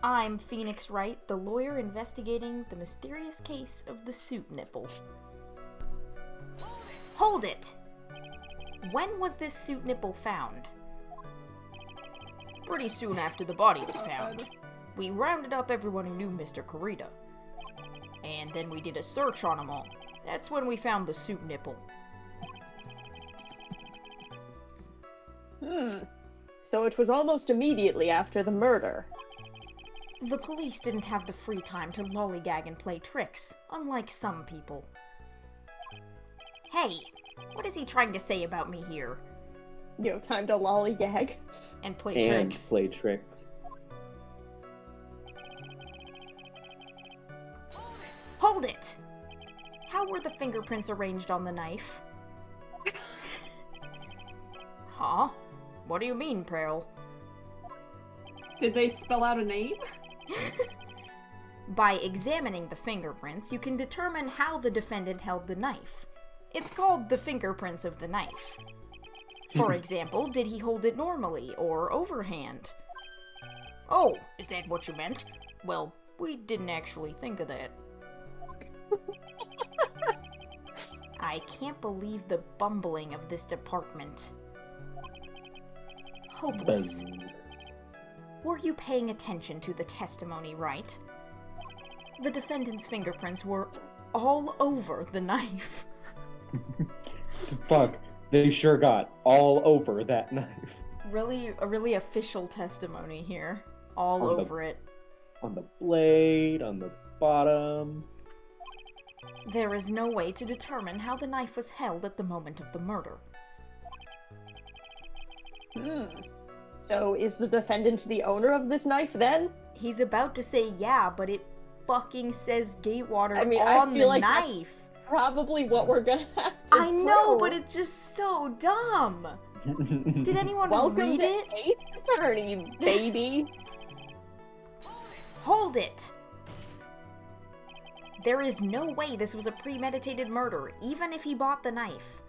I'm Phoenix Wright, the lawyer investigating the mysterious case of the suit nipple. Hold it! When was this suit nipple found? Pretty soon after the body was found. We rounded up everyone who knew Mr. Kurita. And then we did a search on them all. That's when we found the suit nipple. So it was almost immediately after the murder. The police didn't have the free time to lollygag and play tricks, unlike some people. Hey, what is he trying to say about me here? You have time to lollygag. And play tricks. Play tricks. Hold it! How were the fingerprints arranged on the knife? Huh? What do you mean, Pearl? Did they spell out a name? By examining the fingerprints, you can determine how the defendant held the knife. It's called the fingerprints of the knife. For example, did he hold it normally or overhand? Oh, is that what you meant? Well, we didn't actually think of that. I can't believe the bumbling of this department. Hopeless. Buzz. Were you paying attention to the testimony, right? The defendant's fingerprints were all over the knife. Fuck, they sure got all over that knife. A really official testimony here. All On the- over it. On the blade, on the bottom. There is no way to determine how the knife was held at the moment of the murder. So is the defendant the owner of this knife then? He's about to say yeah, but it fucking says Gatewater I mean, on I the feel like knife. Probably what we're gonna have to I know, prove. but it's just so dumb. Did anyone Welcome read to it? Ace Attorney, baby. Hold it! There is no way this was a premeditated murder, even if he bought the knife.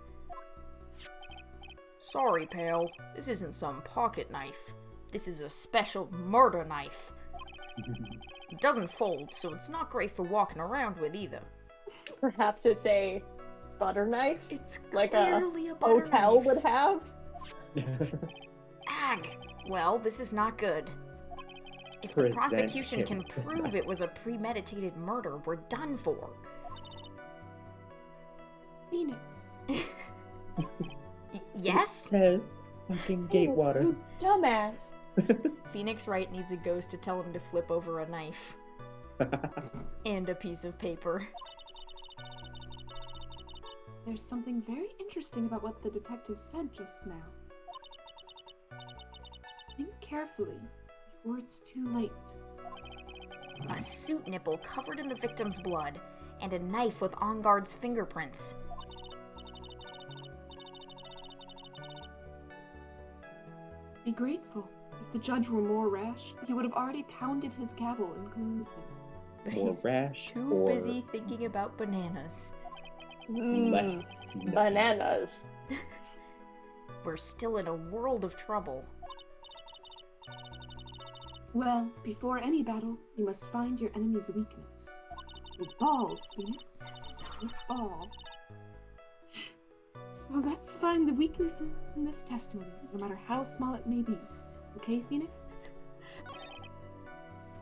Sorry, pal. This isn't some pocket knife. This is a special murder knife. It doesn't fold, so it's not great for walking around with either. Perhaps it's a butter knife, It's like a clearly a butter hotel knife. would have. Ag! Well, this is not good. If the Present prosecution him can the prove knife. it was a premeditated murder, we're done for. Phoenix. Yes? Says fucking Gatewater. You dumbass. Phoenix Wright needs a ghost to tell him to flip over a knife. And a piece of paper. There's something very interesting about what the detective said just now. Think carefully before it's too late. A suit nipple covered in the victim's blood, and a knife with On Guard's fingerprints. Be grateful. If the judge were more rash, he would have already pounded his gavel in Groomsden. But More he's rash too or busy thinking about bananas. less Bananas. We're still in a world of trouble. Well, before any battle, you must find your enemy's weakness. His balls, Phoenix. His ball. So let's find the weakness in this testimony, no matter how small it may be. Okay, Phoenix?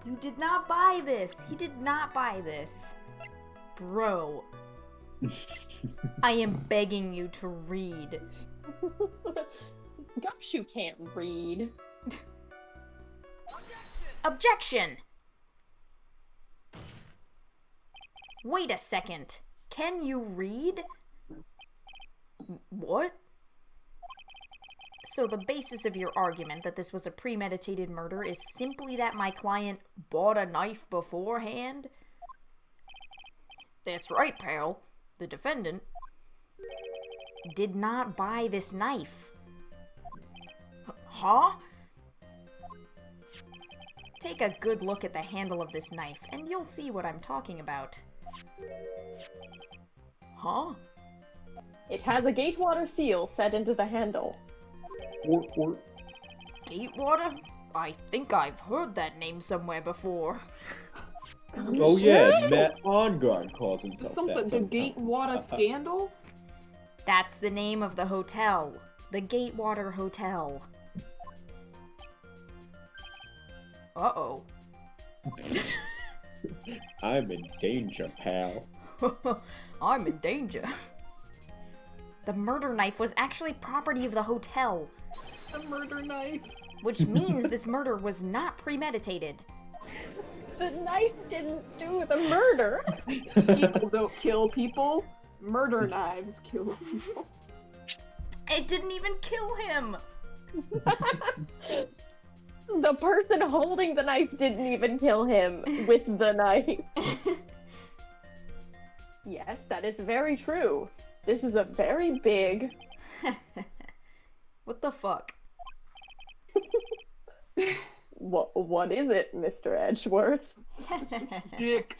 You did not buy this! He did not buy this! Bro. I am begging you to read. Gumshoe can't read. Objection! Wait a second. Can you read? What? So the basis of your argument that this was a premeditated murder is simply that my client bought a knife beforehand? That's right, pal. The defendant did not buy this knife. Huh? Take a good look at the handle of this knife, and you'll see what I'm talking about. Huh? It has a Gatewater seal set into the handle. or Gatewater? I think I've heard that name somewhere before. Oh yeah, Matt OnGuard calls himself Something, that the sometimes. Gatewater scandal? That's the name of the hotel. The Gatewater Hotel. Uh-oh. I'm in danger, pal. I'm in danger. The murder knife was actually property of the hotel, A murder knife. which means this murder was not premeditated. The knife didn't do the murder. People don't kill people. Murder knives kill people. It didn't even kill him! The person holding the knife didn't even kill him with the knife. Yes, that is very true. This is a very big... What the fuck? What is it, Mr. Edgeworth? Dick.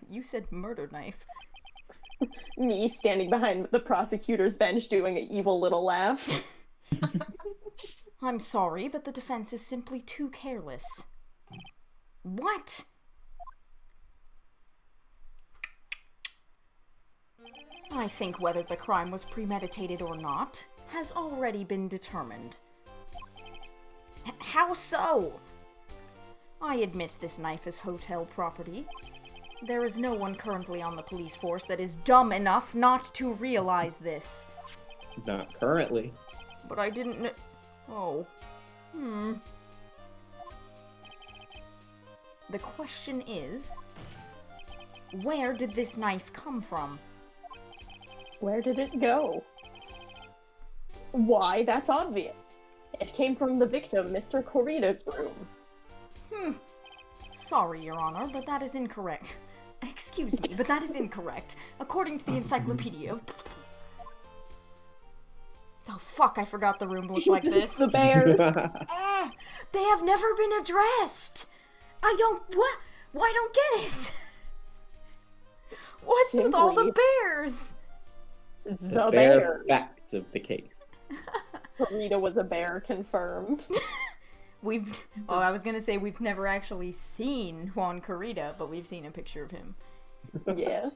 You said murder knife. Me standing behind the prosecutor's bench doing an evil little laugh. I'm sorry, but the defense is simply too careless. What? I think whether the crime was premeditated or not has already been determined. How so? I admit this knife is hotel property. There is no one currently on the police force that is dumb enough not to realize this. Not currently. But I didn't kn- Oh. The question is, where did this knife come from? Where did it go? Why, that's obvious. It came from the victim, Mr. Corrida's room. Sorry, Your Honor, but that is incorrect. Excuse me, but that is incorrect. According to the encyclopedia of... Oh fuck, I forgot the room looked like this. The bears. Ah! They have never been addressed! I don't... What? Why don't get it? What's with all the Simply- bears? The bare bear. facts of the case. Corrida was a bear, confirmed. I was gonna say we've never actually seen Juan Corrida, but we've seen a picture of him. Yeah.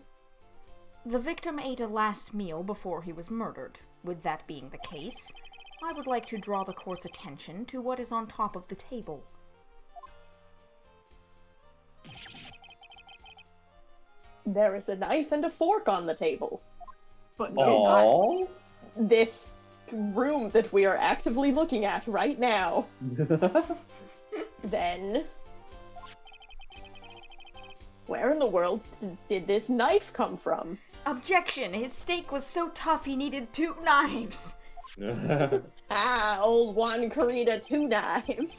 The victim ate a last meal before he was murdered. With that being the case, I would like to draw the court's attention to what is on top of the table. There is a knife and a fork on the table. But no Aww. knives. This room that we are actively looking at right now. Then... where in the world did this knife come from? Objection! His steak was so tough he needed 2 knives! Ah, old Juan Corrida, 2 knives.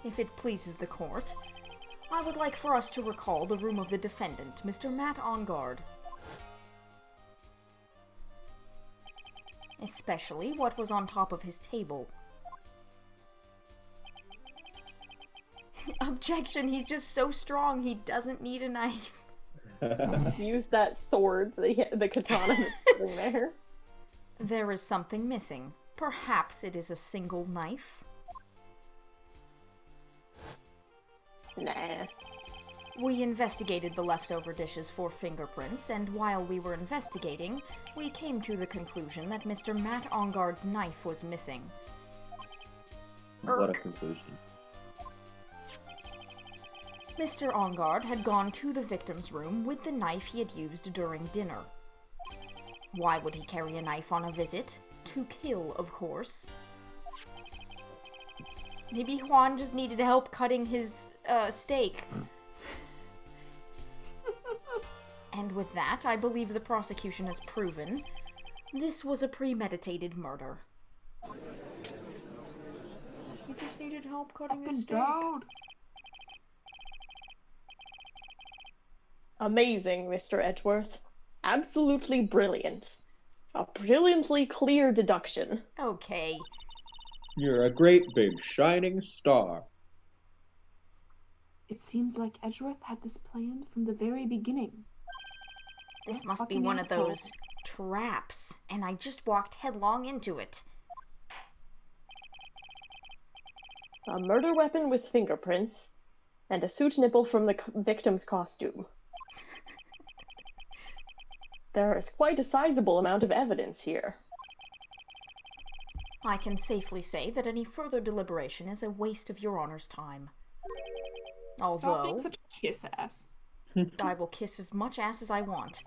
If it pleases the court, I would like for us to recall the room of the defendant, Mr. Matt OnGuard. Especially what was on top of his table. Objection, he's just so strong he doesn't need a knife. Use that sword, the katana that's sitting there. There is something missing. Perhaps it is a single knife? Nah. We investigated the leftover dishes for fingerprints, and while we were investigating, we came to the conclusion that Mr. Matt OnGuard's knife was missing. What a conclusion. Mr. OnGuard had gone to the victim's room with the knife he had used during dinner. Why would he carry a knife on a visit? To kill, of course. Maybe Juan just needed help cutting his, steak. And with that, I believe the prosecution has proven this was a premeditated murder. He just needed help cutting his steak. Dog. Amazing, Mr. Edgeworth. Absolutely brilliant. A brilliantly clear deduction. Okay. You're a great big shining star. It seems like Edgeworth had this planned from the very beginning. This must be Fucking one of asshole. those traps, and I just walked headlong into it. A murder weapon with fingerprints, and a suit nipple from the victim's costume. There is quite a sizable amount of evidence here. I can safely say that any further deliberation is a waste of your Honor's time. Stop Although, being such a kiss ass. I will kiss as much ass as I want.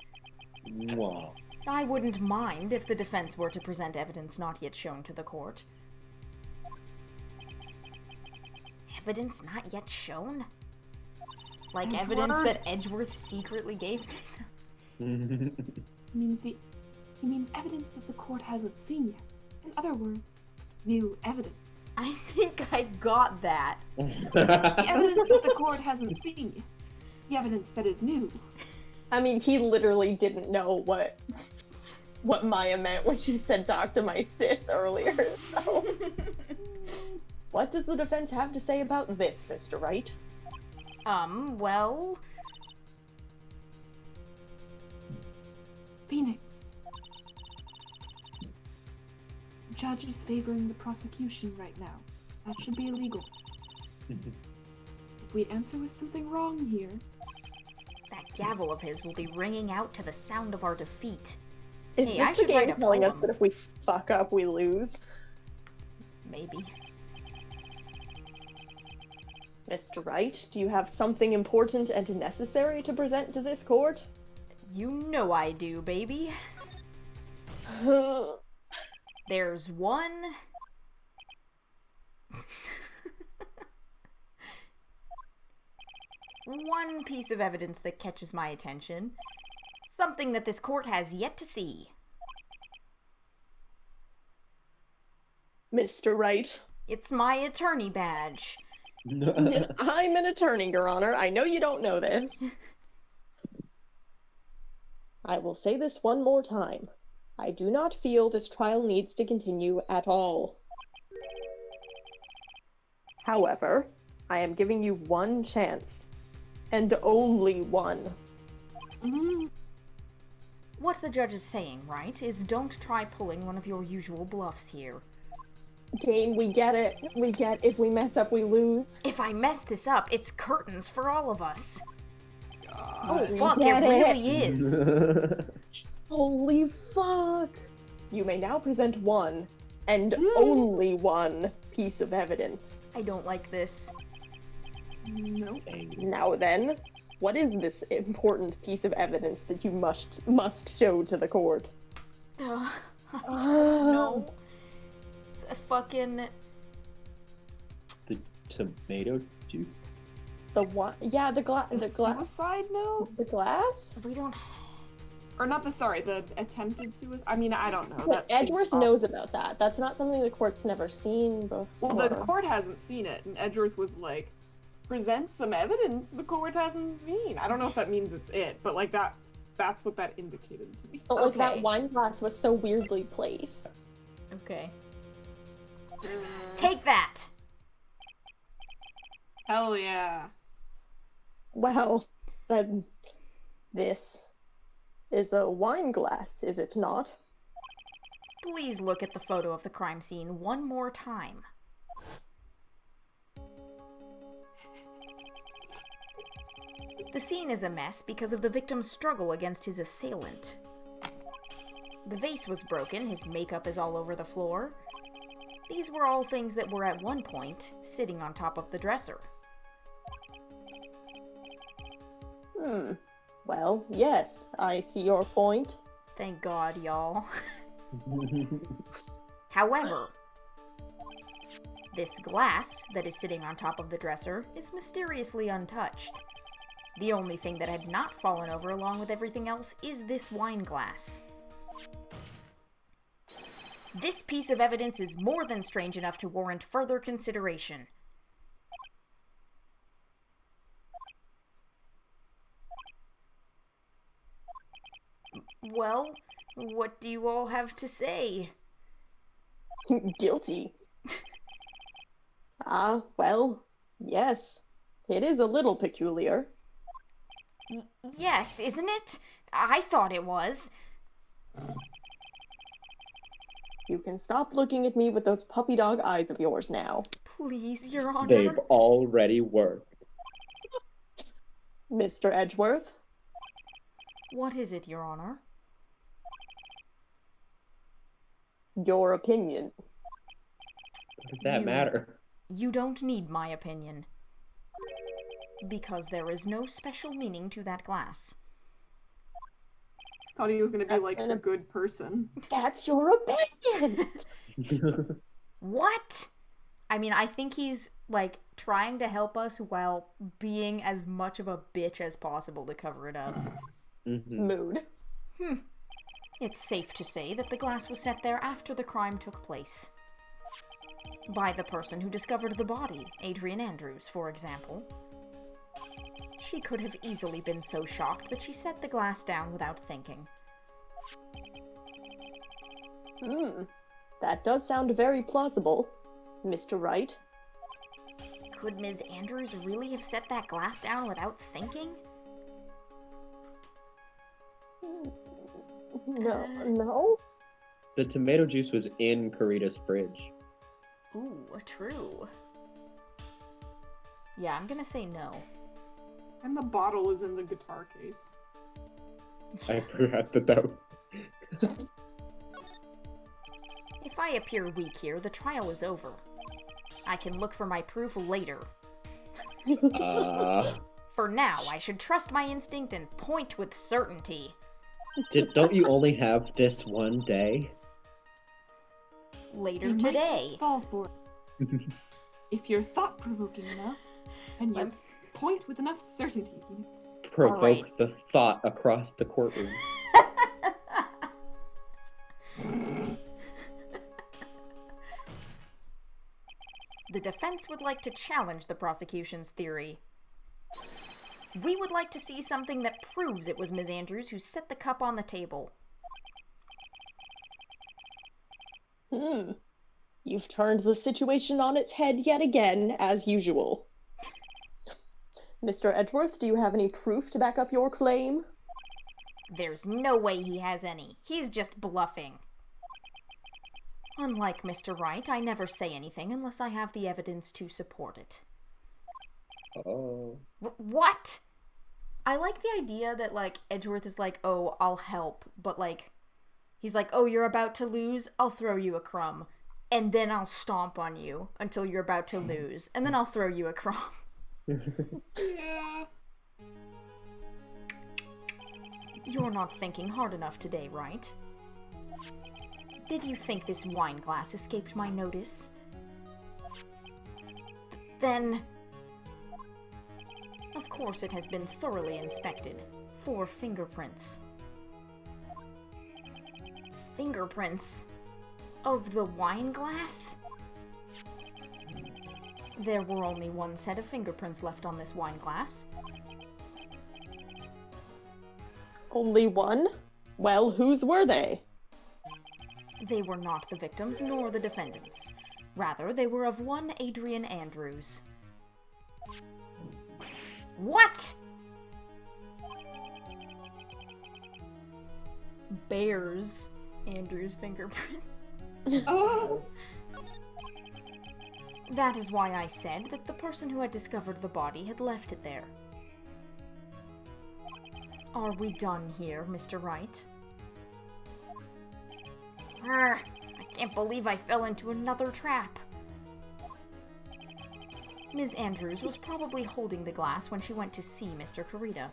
Mwah. I wouldn't mind if the defense were to present evidence not yet shown to the court. Evidence not yet shown? Like evidence Edgeworth? that Edgeworth secretly gave me? He means evidence that the court hasn't seen yet. In other words, new evidence. I think I got that. The evidence that the court hasn't seen yet. The evidence that is new. I mean, he literally didn't know what Maya meant when she said talk to my Sith earlier, so... What does the defense have to say about this, Mr. Wright? Well... Phoenix. The judge is favoring the prosecution right now. That should be illegal. If we answer with something wrong here, That gavel of his will be ringing out to the sound of our defeat. Is Hey, this I the should write game a telling us poem. that if we fuck up, we lose? Maybe. Mr. Wright, do you have something important and necessary to present to this court? You know I do, baby. There's one... one piece of evidence that catches my attention. Something that this court has yet to see. Mr. Wright, It's my attorney badge. I'm an attorney, Your Honor. I know you don't know this. I will say this one more time. I do not feel this trial needs to continue at all. However, I am giving you one chance. And only one. What the judge is saying, right, is don't try pulling one of your usual bluffs here. Game, we get it. We get if we mess up, we lose. If I mess this up, it's curtains for all of us. Oh, Fuck, it get it. really is. Holy fuck! You may now present one, and only one, piece of evidence. I don't like this. Same. Now then, what is this important piece of evidence that you must show to the court? I don't know. It's a fucking... The tomato juice? The what? Yeah, the glass. is The it glass. suicide? No, The glass. We don't... or not the the attempted suicide. I mean, I don't know. But That seems Edgeworth off. knows about that. That's not something the court's never seen before. Well, the court hasn't seen it, and Edgeworth was like, "Present some evidence the court hasn't seen." I don't know if that means it's it, but like that's what that indicated to me. But like Okay. that wine glass was so weirdly placed. Okay. Take that! Hell yeah. Well, then this is a wine glass, is it not? Please look at the photo of the crime scene one more time. The scene is a mess because of the victim's struggle against his assailant. The vase was broken, his makeup is all over the floor. These were all things that were at one point sitting on top of the dresser. Well, yes, I see your point. Thank God, y'all. However, this glass that is sitting on top of the dresser is mysteriously untouched. The only thing that had not fallen over along with everything else is this wine glass. This piece of evidence is more than strange enough to warrant further consideration. Well, what do you all have to say? Guilty. Well, yes. It is a little peculiar. Yes, isn't it? I thought it was. You can stop looking at me with those puppy dog eyes of yours now. Please, Your Honor. They've already worked. Mr. Edgeworth, What is it, Your Honor? your opinion. What does that You- matter? You don't need my opinion. Because there is no special meaning to that glass. Thought he was gonna be like And a a- good person. That's your opinion! What? I mean, I think he's, like, trying to help us while being as much of a bitch as possible to cover it up. Mood. It's safe to say that the glass was set there after the crime took place. By the person who discovered the body, Adrian Andrews, for example. She could have easily been so shocked that she set the glass down without thinking. That does sound very plausible, Mr. Wright. Could Ms. Andrews really have set that glass down without thinking? No? The tomato juice was in Karita's fridge. Ooh, true. Yeah, I'm gonna say no. And the bottle is in the guitar case. I forgot that was... If I appear weak here, the trial is over. I can look for my proof later. For now, I should trust my instinct and point with certainty. Don't you only have this one day? Later You might today. just fall for it. If you're thought-provoking enough, and you point with enough certainty, Phoenix. Provoke Alright. the thought across the courtroom. The defense would like to challenge the prosecution's theory. We would like to see something that proves it was Ms. Andrews who set the cup on the table. You've turned the situation on its head yet again, as usual. Mr. Edgeworth, do you have any proof to back up your claim? There's no way he has any. He's just bluffing. Unlike Mr. Wright, I never say anything unless I have the evidence to support it. Oh. What? I like the idea that, like, Edgeworth is like, oh, I'll help, but, like, he's like, oh, you're about to lose? I'll throw you a crumb. And then I'll stomp on you until you're about to lose. And then I'll throw you a crumb. Yeah. You're not thinking hard enough today, right? Did you think this wine glass escaped my notice? Then... Of course it has been thoroughly inspected. For fingerprints. Fingerprints? Of the wine glass? There were only one set of fingerprints left on this wine glass. Only one? Well, whose were they? They were not the victims nor the defendants. Rather, they were of one Adrian Andrews. What? Bears Andrews' fingerprints. Oh. That is why I said that the person who had discovered the body had left it there. Are we done here, Mr. Wright? I can't believe I fell into another trap. Ms. Andrews was probably holding the glass when she went to see Mr. Karita.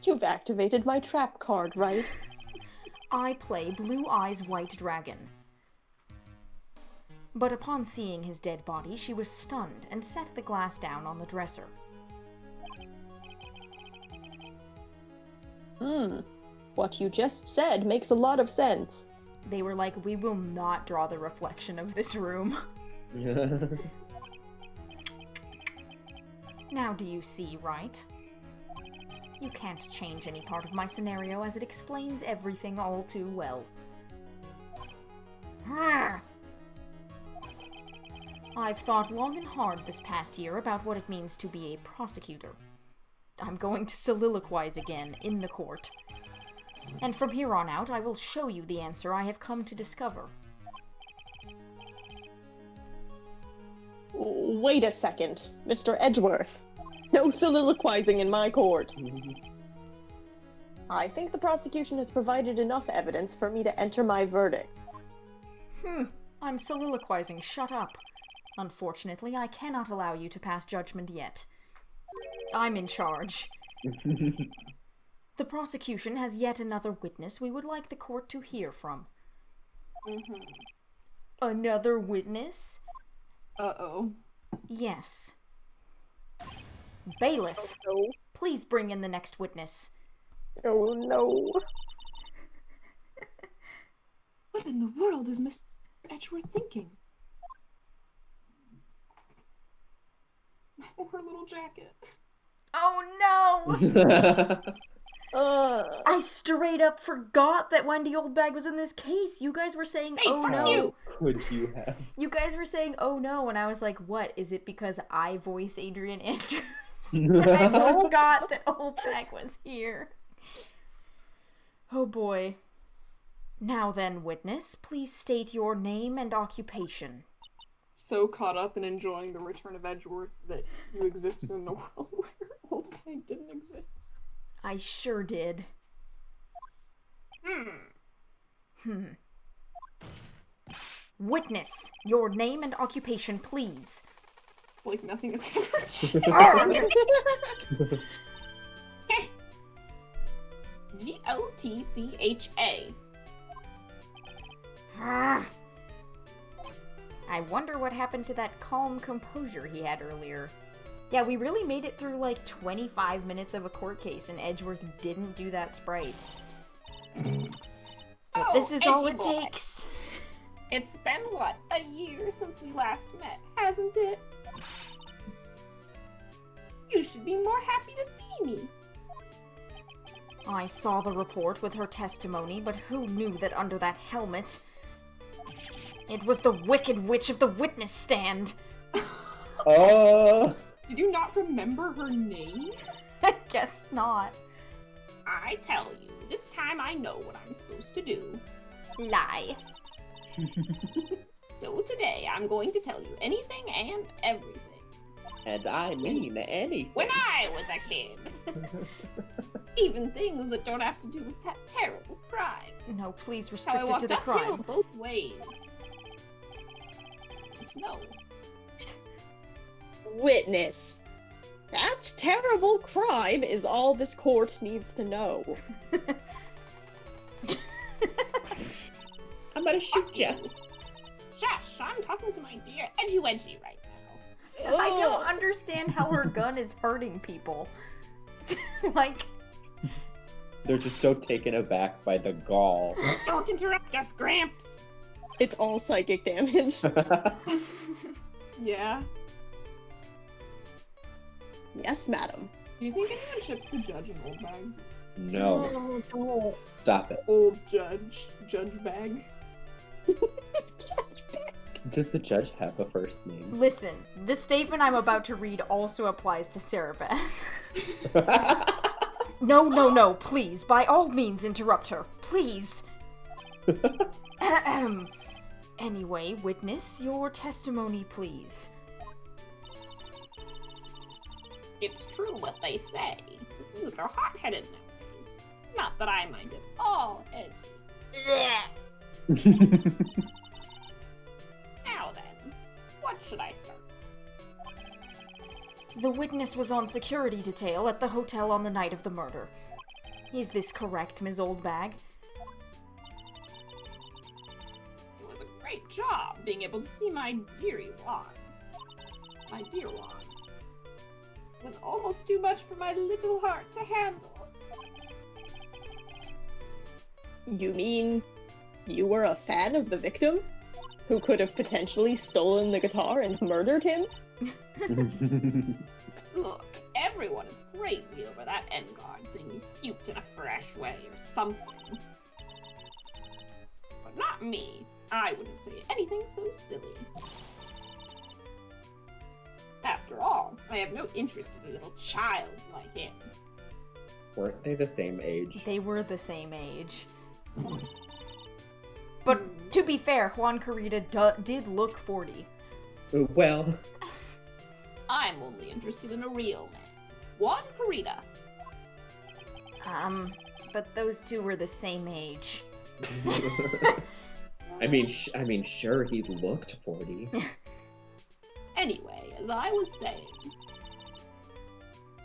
You've activated my trap card, right? I play Blue Eyes White Dragon. But upon seeing his dead body, she was stunned and set the glass down on the dresser. What you just said makes a lot of sense. They were like, we will not draw the reflection of this room. Now do you see, right? You can't change any part of my scenario as it explains everything all too well. I've thought long and hard this past year about what it means to be a prosecutor. I'm going to soliloquize again in the court. And from here on out, I will show you the answer I have come to discover. Wait a second, Mr. Edgeworth. No soliloquizing in my court. I think the prosecution has provided enough evidence for me to enter my verdict. I'm soliloquizing, shut up. Unfortunately, I cannot allow you to pass judgment yet. I'm in charge. The prosecution has yet another witness we would like the court to hear from. Another witness? Uh-oh. Yes. Bailiff, No. please bring in the next witness. Oh no. What in the world is Mr. Edgeworth thinking? Her little jacket. Oh no! Uh, I straight up forgot that Wendy Oldbag was in this case. You guys were saying, Hey, oh fuck no. you. Could you have? You guys were saying, oh no, and I was like, what? Is it because I voice Adrian Andrews? I forgot that Oldbag was here. Oh boy. Now then, witness, please state your name and occupation. So caught up in enjoying the return of Edgeworth that you existed in a world where Oldbag didn't exist. I sure did. Witness, your name and occupation, please. Like nothing has ever changed. Gotcha. Ah. I wonder what happened to that calm composure he had earlier. Yeah, we really made it through like 25 minutes of a court case, and Edgeworth didn't do that sprite. But this is all it Edgy boy. takes. It's been, what, a year since we last met, hasn't it? You should be more happy to see me. I saw the report with her testimony, but who knew that under that helmet... It was the Wicked Witch of the witness stand! Did you not remember her name? I guess not. I tell you, this time I know what I'm supposed to do. Lie. So today I'm going to tell you anything and everything. And I mean anything. When I was a kid. Even things that don't have to do with that terrible crime. No, please How I restrict it walked to the uphill crime. both ways. The snow. witness. That terrible crime is all this court needs to know. I'm gonna shoot Fuck you. Shush, I'm talking to my dear Edgy Wedgie right now. I don't Ugh. understand how her gun is hurting people. Like, They're just so taken aback by the gall. Don't interrupt us, Gramps! It's all psychic damage. Yeah. Yes, madam. Do you think anyone ships the judge and old bag? No. Stop it. Old judge. Judge bag. Does the judge have a first name? listen, the statement I'm about to read also applies to Sarah Beth. No, please, by all means interrupt her. Please. Ahem. Anyway, witness, your testimony, please. It's true what they say. Youth are hot-headed nowadays. Not that I mind at all, Edgy. Now then, what should I start? The witness was on security detail at the hotel on the night of the murder. Is this correct, Ms. Oldbag? It was a great job being able to see my dearie Juan. My dear Juan. It was almost too much for my little heart to handle. You mean you were a fan of the victim? Who could have potentially stolen the guitar and murdered him? Look, everyone is crazy over that Engard saying he's cute in a fresh way or something. But not me. I wouldn't say anything so silly. After all, I have no interest in a little child like him. Weren't they the same age? They were the same age. But to be fair, Juan Carita did look 40. Well, I'm only interested in a real man. Juan Carita. But those two were the same age. I mean, sure, he looked 40. Anyway, as I was saying,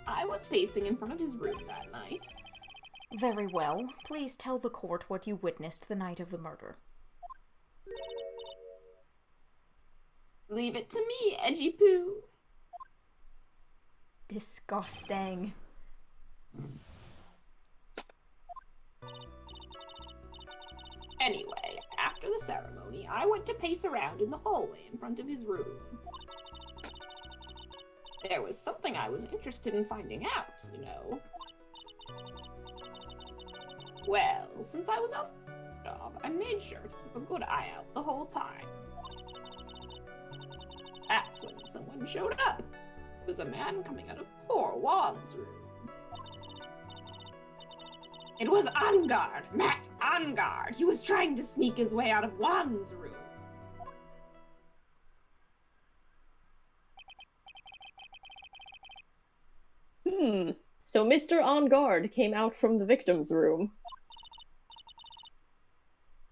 I was pacing in front of his room that night. Very well. Please tell the court what you witnessed the night of the murder. Leave it to me, Edgy Poo. Disgusting. Anyway, after the ceremony, I went to pace around in the hallway in front of his room. There was something I was interested in finding out, you know. Well, since I was on the job, I made sure to keep a good eye out the whole time. That's when someone showed up. It was a man coming out of poor Juan's room. It was Angard, Matt Angard. He was trying to sneak his way out of Juan's room. So Mr. On Guard came out from the victim's room.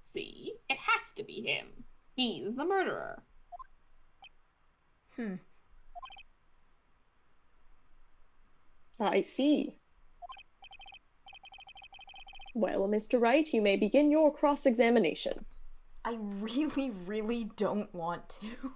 See? It has to be him. He's the murderer. I see. Well, Mr. Wright, you may begin your cross-examination. I really, really don't want to.